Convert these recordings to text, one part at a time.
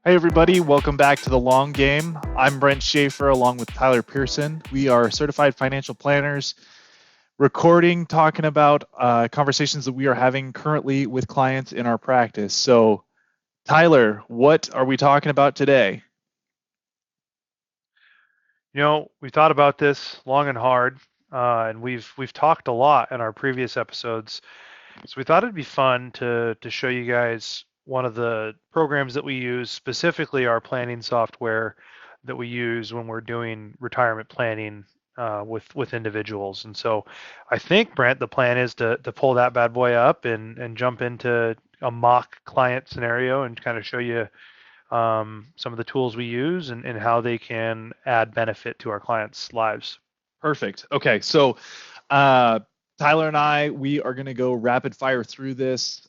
Hey everybody, welcome back to The Long Game. I'm Brent Schafer along with Tyler Pearson. We are certified financial planners, recording, talking about conversations that we are having currently with clients in our practice. So, Tyler, what are we talking about today? We thought about this long and hard, and we've talked a lot in our previous episodes. So we thought it'd be fun to show you guys one of the programs that we use, specifically our planning software that we use when we're doing retirement planning with individuals. And so I think, Brent, the plan is to pull that bad boy up and jump into a mock client scenario and kind of show you some of the tools we use and how they can add benefit to our clients' lives. Perfect. Okay, so Tyler and I, we are going to go rapid fire through this.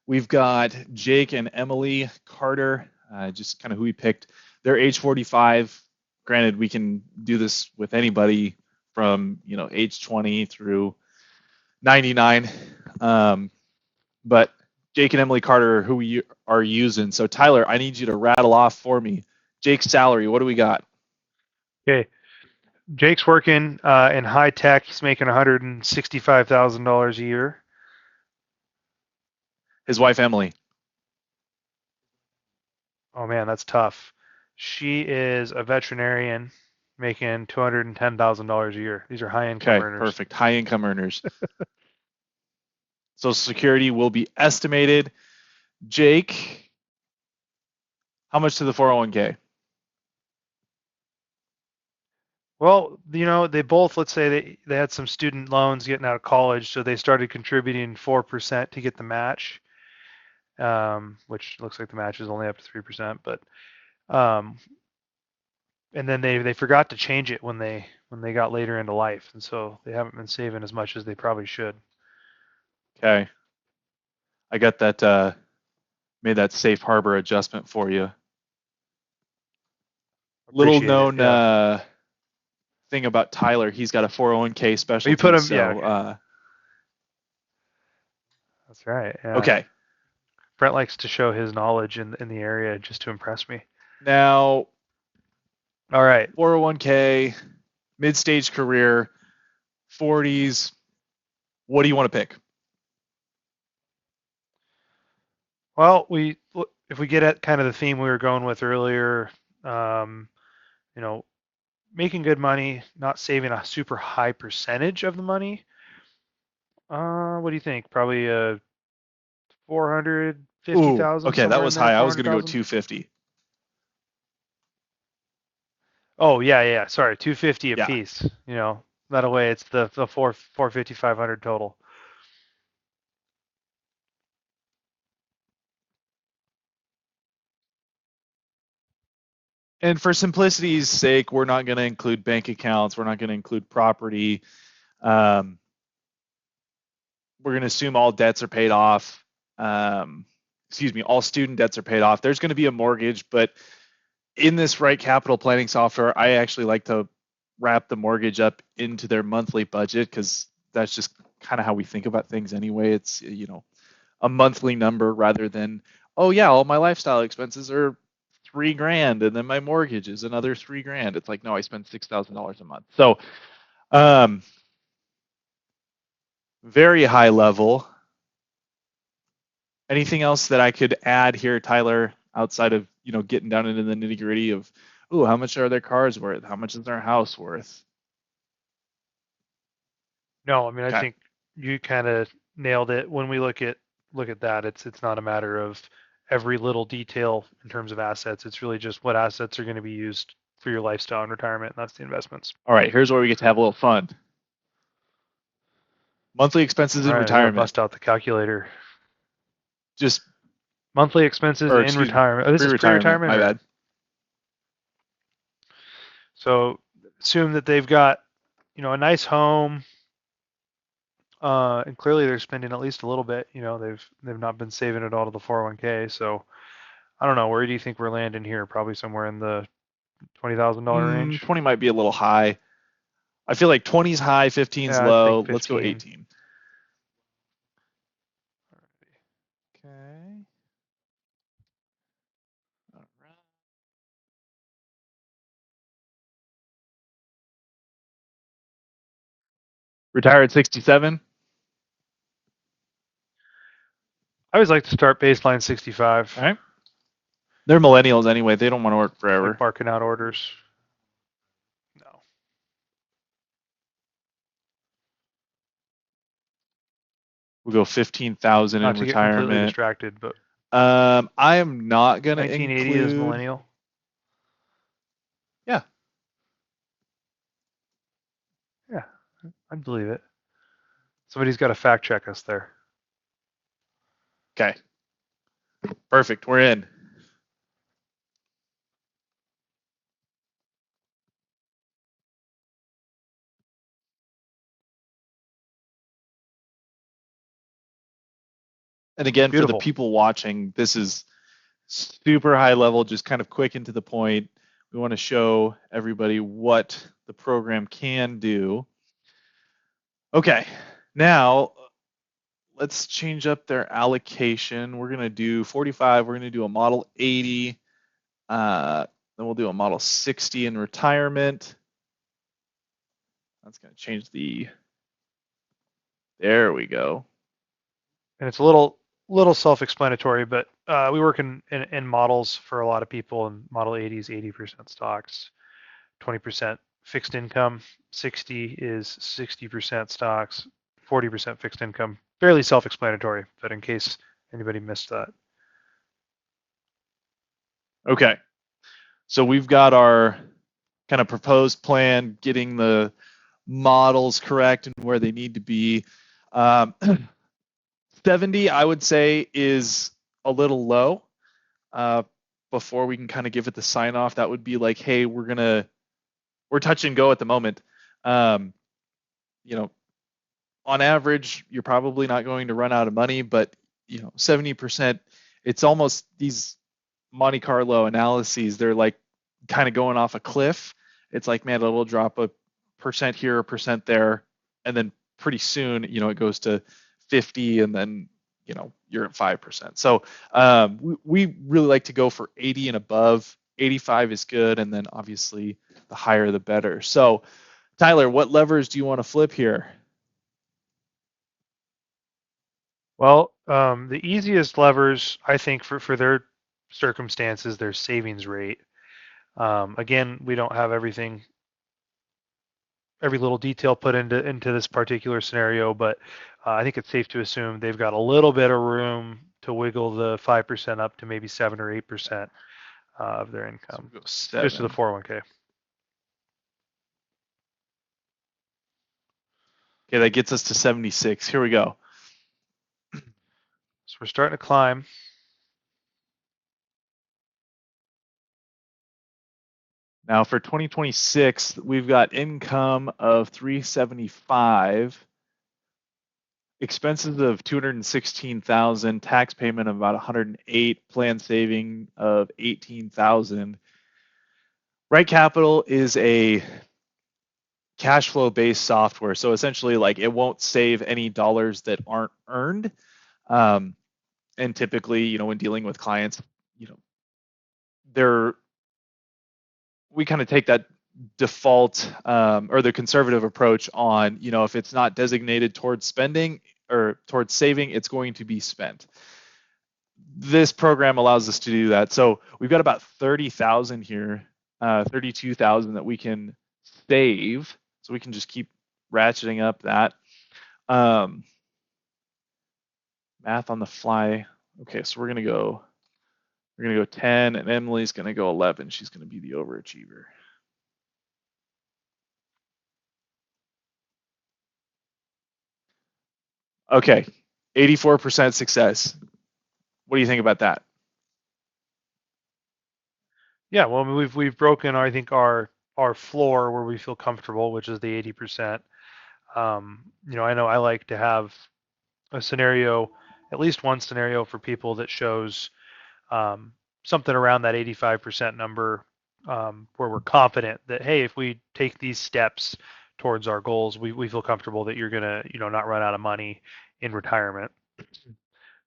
We've got Jake and Emily Carter, just kind of who we picked. They're age 45. Granted, we can do this with anybody from age 20 through 99. But Jake and Emily Carter are who we are using. So Tyler, I need you to rattle off for me. Jake's salary, what do we got? Okay, Jake's working in high tech. He's making $165,000 a year. His wife Emily. Oh man, that's tough. She is a veterinarian making $210,000 a year. These are high income Okay, earners. perfect. High income earners. Social Security will be estimated. Jake, how much to the 401k? Well, they both, let's say they had some student loans getting out of college, so they started contributing 4% to get the match, which looks like the match is only up to 3%. But um, and then they forgot to change it when they got later into life, and so they haven't been saving as much as they probably should. Okay. I got that, made that safe harbor adjustment for you. Little Appreciate it. known Yeah. thing about Tyler, he's got a 401k specialty. You put him. Yeah. So, Okay. That's right. Yeah. okay. Brent likes to show his knowledge in the area just to impress me. Now, All right. 401k, mid-stage career, 40s. What do you want to pick? Well, if we get at kind of the theme we were going with earlier, um, you know, making good money, not saving a super high percentage of the money. What do you think? Probably 450 Ooh, thousand, okay, that somewhere in was there, high. I four was hundred going to go thousand. 250. Oh yeah, yeah. Sorry, 250 a Yeah. piece. That way it's the 450 500 total. And for simplicity's sake, we're not going to include bank accounts. We're not going to include property. Um, we're going to assume all debts are paid off. All student debts are paid off. There's going to be a mortgage, but in this right capital planning software, I actually like to wrap the mortgage up into their monthly budget because that's just kind of how we think about things anyway. It's, a monthly number rather than, oh yeah, all my lifestyle expenses are $3,000 and then my mortgage is another $3,000. It's like, no, I spend $6,000 a month. So, um, very high level. Anything else that I could add here, Tyler, outside of, getting down into the nitty gritty of, ooh, how much are their cars worth? How much is their house worth? No, I mean I Okay. think you kind of nailed it. When we look at that, it's not a matter of every little detail in terms of assets. It's really just what assets are going to be used for your lifestyle and retirement, and that's the investments. All right. Here's where we get to have a little fun. Monthly expenses All in right, I got to retirement. bust out the calculator. Just, Monthly expenses or in excuse me, retirement. Oh, this is pre-retirement. pre-retirement, My or bad. so assume that they've got a nice home, and clearly they're spending at least a little bit. They've not been saving it all to the 401k. So I don't know. Where do you think we're landing here? Probably somewhere in the $20,000 range. 20 might be a little high. I feel like 20's high, 15's Yeah, I think low. Let's go 15. 18. Okay. All right. Retire at 67. I always like to start baseline 65. All right. They're millennials anyway. They don't want to work It's like forever. barking out orders. No. We'll go 15,000 Not in to get completely retirement. distracted, but I am not going to 1980 is include. millennial. Yeah. Yeah, I believe it. Somebody's got to fact check us there. Okay. Perfect. We're in. And again, for the Beautiful. people watching, this is super high level, just kind of quick and to the point. We want to show everybody what the program can do. Okay. Now, let's change up their allocation. We're going to do 45. We're going to do a model 80. Then we'll do a model 60 in retirement. That's going to change the. There we go. And it's a little self-explanatory, but we work in models for a lot of people, and Model 80 is 80% stocks, 20% fixed income, 60 is 60% stocks, 40% fixed income. Fairly self-explanatory, but in case anybody missed that. Okay. So we've got our kind of proposed plan, getting the models correct and where they need to be. Um, 70, I would say, is a little low. Before we can kind of give it the sign off, that would be like, hey, we're touch and go at the moment. Um, you know, on average, you're probably not going to run out of money, but 70%, it's almost these Monte Carlo analyses. They're like kind of going off a cliff. It's like, man, it'll drop a percent here, a percent there, and then pretty soon, it goes to 50, and then you're at 5%. So we really like to go for 80 and above. 85 is good, and then obviously the higher the better. So Tyler, what levers do you want to flip here? Well, the easiest levers, I think, for their circumstances, their savings rate. Again, we don't have every little detail put into this particular scenario, but I think it's safe to assume they've got a little bit of room to wiggle the 5% up to maybe 7 or 8% of their So income, we'll go just to the 7. 401k. Okay, that gets us to 76. Here we go. So we're starting to climb. Now for 2026, we've got income of 375, expenses of 216,000, tax payment of about 108, plan saving of 18,000. Right Capital is a cash flow based software, so essentially like it won't save any dollars that aren't earned. And typically, when dealing with clients, you know, they're we kind of take that default or the conservative approach on, if it's not designated towards spending or towards saving, it's going to be spent. This program allows us to do that. So we've got about 30,000 here, 32,000 that we can save. So we can just keep ratcheting up that. Math on the fly. Okay, so we're gonna go 10, and Emily's gonna go 11. She's gonna be the overachiever. Okay, 84% success. What do you think about that? Yeah, well, we've broken, I think, our floor where we feel comfortable, which is the 80%. I know I like to have a scenario, at least one scenario for people that shows something around that 85% number, where we're confident that, hey, if we take these steps towards our goals, we feel comfortable that you're gonna, not run out of money in retirement.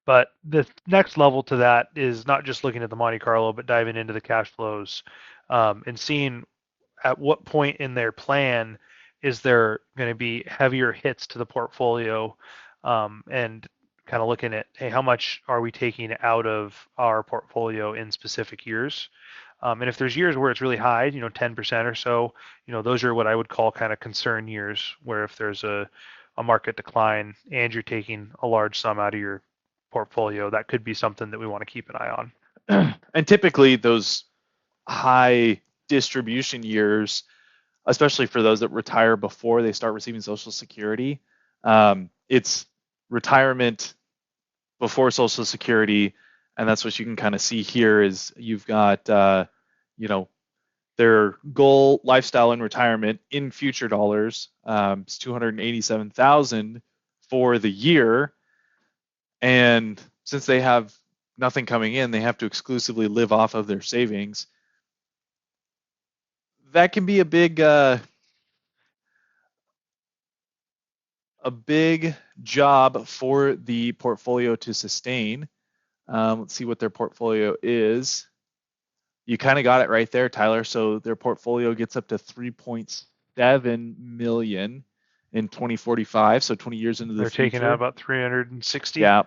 But the next level to that is not just looking at the Monte Carlo, but diving into the cash flows, and seeing at what point in their plan is there going to be heavier hits to the portfolio, and kind of looking at, hey, how much are we taking out of our portfolio in specific years? And if there's years where it's really high, 10% or so, those are what I would call kind of concern years, where if there's a market decline and you're taking a large sum out of your portfolio, that could be something that we want to keep an eye on. And typically those high distribution years, especially for those that retire before they start receiving Social Security, it's retirement before Social Security, and that's what you can kind of see here is you've got you know their goal lifestyle in retirement in future dollars, is 287,000 for the year, and since they have nothing coming in, they have to exclusively live off of their savings. That can be a big job for the portfolio to sustain. Let's see what their portfolio is. You kind of got it right there, Tyler. So their portfolio gets up to 3.7 million in 2045, so 20 years into the They're taking out future. about 360. Yeah.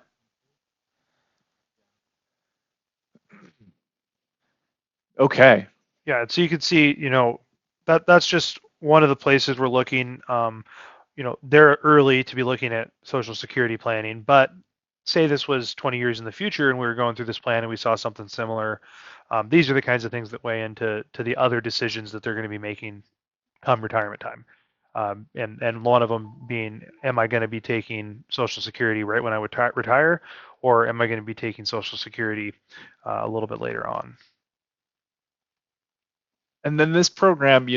Okay. Yeah, so you can see, that's just one of the places we're looking. They're early to be looking at Social Security planning, but say this was 20 years in the future and we were going through this plan and we saw something similar. These are the kinds of things that weigh into the other decisions that they're going to be making come retirement time. And one of them being, am I going to be taking Social Security right when I retire, or am I going to be taking Social Security a little bit later on? And then this program,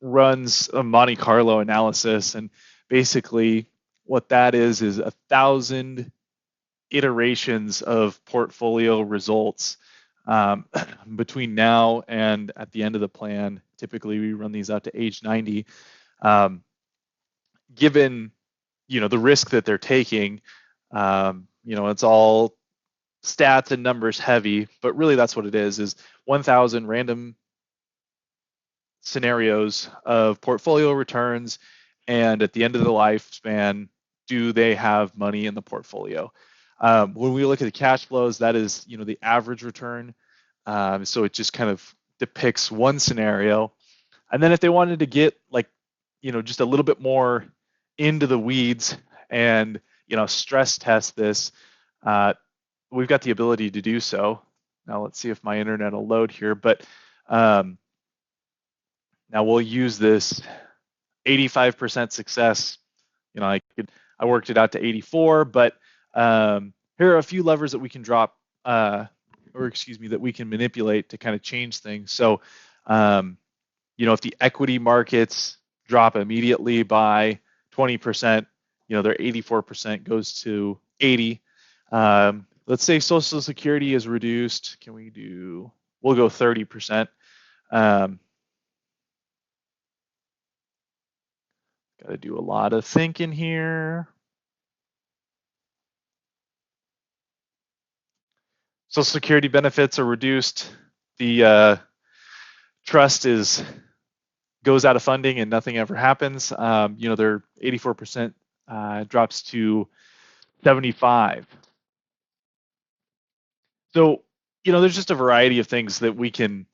runs a Monte Carlo analysis, and basically what that is 1,000 iterations of portfolio results, um, between now and at the end of the plan. Typically, we run these out to age 90. Um, Given the risk that they're taking, it's all stats and numbers heavy, but really that's what it is 1,000 random scenarios of portfolio returns, and at the end of the lifespan, do they have money in the portfolio? When we look at the cash flows, that is the average return. So it just kind of depicts one scenario. And then if they wanted to get just a little bit more into the weeds and stress test this, we've got the ability to do so. Now let's see if my internet will load here, but now we'll use this 85% success. I worked it out to 84, but here are a few levers that we can drop, that we can manipulate to kind of change things. So, if the equity markets drop immediately by 20%, their 84% goes to 80. Let's say Social Security is reduced. We'll go 30%. Got to do a lot of thinking here. Social Security benefits are reduced. The trust goes out of funding and nothing ever happens. Their 84% drops to 75. So, there's just a variety of things that we can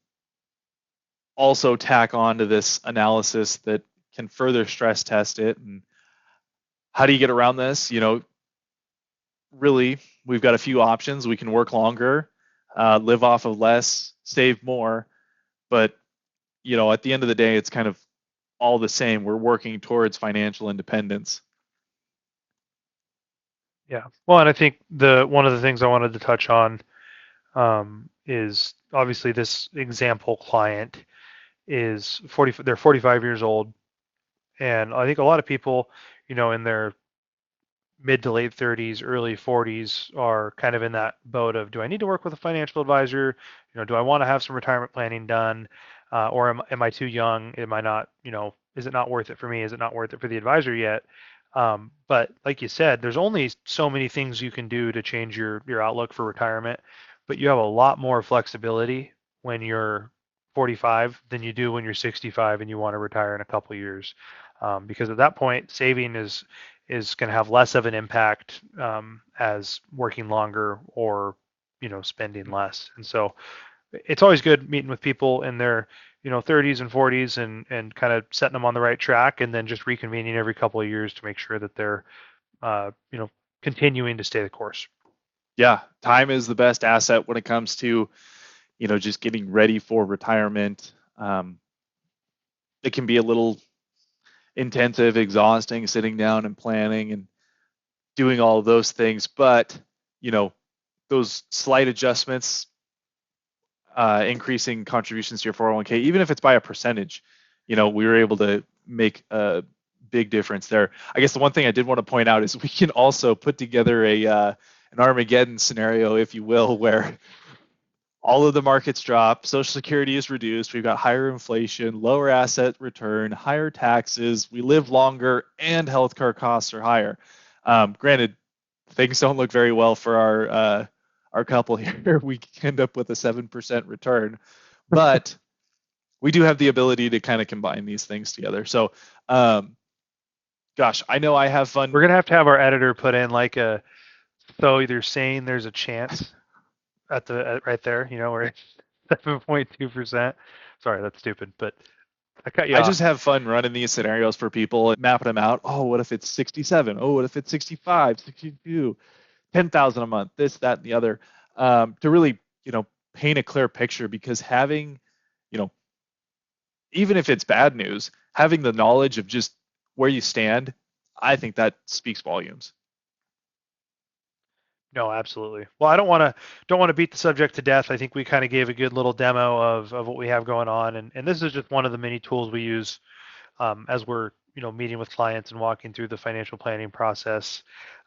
also tack on to this analysis that can further stress test it. And how do you get around this? Really, we've got a few options. We can work longer, live off of less, save more. But, at the end of the day, it's kind of all the same. We're working towards financial independence. Yeah. Well, and I think one of the things I wanted to touch on, is obviously this example client is 40. They're 45 years old, and I think a lot of people, in their mid to late 30s, early 40s, are kind of in that boat of, do I need to work with a financial advisor? Do I want to have some retirement planning done, or am I too young? Am I not, Is it not worth it for me? Is it not worth it for the advisor yet? But like you said, there's only so many things you can do to change your outlook for retirement, but you have a lot more flexibility when you're 45 than you do when you're 65 and you want to retire in a couple of years. Because at that point, saving is going to have less of an impact as working longer or spending less. And so it's always good meeting with people in their 30s and 40s and kind of setting them on the right track, and then just reconvening every couple of years to make sure that they're continuing to stay the course. Yeah, time is the best asset when it comes to just getting ready for retirement. It can be a little intensive, exhausting, sitting down and planning and doing all of those things, but those slight adjustments, increasing contributions to your 401k, even if it's by a percentage, we were able to make a big difference there. I guess the one thing I did want to point out is we can also put together an Armageddon scenario, if you will, where all of the markets drop, Social Security is reduced, we've got higher inflation, lower asset return, higher taxes, we live longer, and healthcare costs are higher. Granted, things don't look very well for our couple here. We end up with a 7% return, but we do have the ability to kind of combine these things together. So, gosh, I know I have fun. We're gonna have our editor put in like so you're saying there's a chance right there, where it's 7.2%. Sorry, that's stupid, but I cut you off. I just have fun running these scenarios for people and mapping them out. Oh, what if it's 67? Oh, what if it's 65, 62, 10,000 a month, this, that, and the other, to really, paint a clear picture, because having, even if it's bad news, having the knowledge of just where you stand, I think that speaks volumes. No, absolutely. Well, I don't want to beat the subject to death. I think we kind of gave a good little demo of what we have going on, and this is just one of the many tools we use as we're meeting with clients and walking through the financial planning process.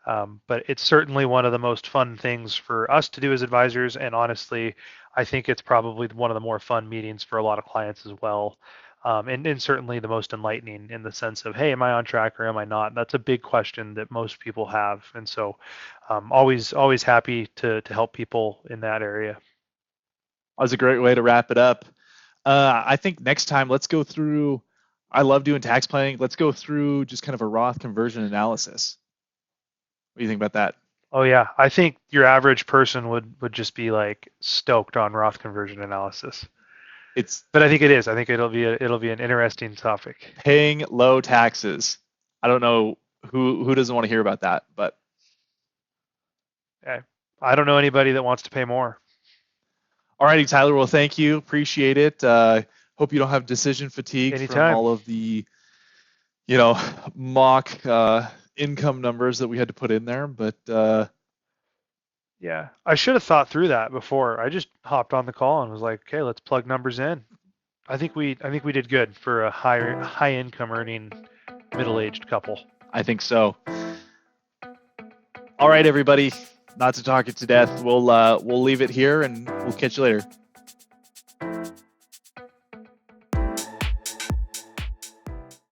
But it's certainly one of the most fun things for us to do as advisors, and honestly, I think it's probably one of the more fun meetings for a lot of clients as well. And certainly the most enlightening in the sense of, hey, am I on track or am I not? That's a big question that most people have, and so always happy to help people in that area. That was a great way to wrap it up. I think next time let's go through. I love doing tax planning. Let's go through just kind of a Roth conversion analysis. What do you think about that? Oh yeah, I think your average person would just be like stoked on Roth conversion analysis. But I think it is. I think it'll be an interesting topic. Paying low taxes. I don't know who doesn't want to hear about that, but I don't know anybody that wants to pay more. All righty, Tyler. Well, thank you. Appreciate it. Hope you don't have decision fatigue Anytime. from all of the, mock income numbers that we had to put in there. But yeah, I should have thought through that before. I just hopped on the call and was like, okay, let's plug numbers in. I think we did good for a high income earning middle-aged couple. I think so. All right, everybody. Not to talk it to death. We'll leave it here, and we'll catch you later.